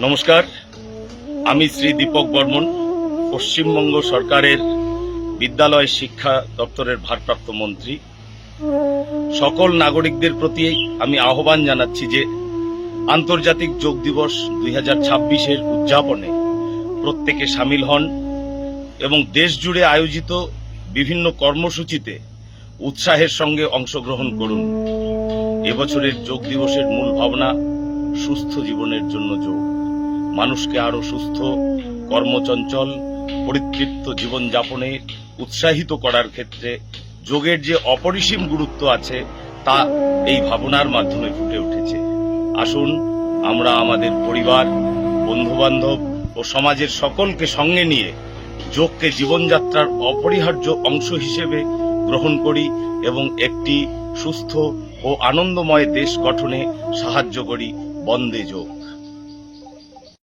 নমস্কার, আমি শ্রী দীপক বর্মন, পশ্চিমবঙ্গ সরকারের বিদ্যালয় শিক্ষা দপ্তরের ভারপ্রাপ্ত মন্ত্রী। সকল নাগরিকদের প্রতি আমি আহ্বান জানাচ্ছি যে আন্তর্জাতিক যোগ দিবস 2026-এর উদযাপনে প্রত্যেকে সামিল হন এবং দেশ জুড়ে আয়োজিত বিভিন্ন কর্মসূচিতে উৎসাহের সঙ্গে অংশগ্রহণ করুন। এবছরের যোগ দিবসের মূল ভাবনা সুস্থ জীবনের জন্য যোগ। মানুষকে আরো সুস্থ, কর্মচঞ্চল, পরিতৃপ্ত জীবনযাপনে উৎসাহিত করার ক্ষেত্রে যোগের যে অপরিসীম গুরুত্ব আছে তা এই ভাবনার মাধ্যমে ফুটে উঠেছে। আসুন আমরা আমাদের পরিবার, বন্ধুবান্ধব ও সমাজের সকলকে সঙ্গে নিয়ে যোগকে জীবনযাত্রার অপরিহার্য অংশ হিসেবে গ্রহণ করি এবং একটি সুস্থ ও আনন্দময় দেশ গঠনে সাহায্য করি। বন্দে যোগ।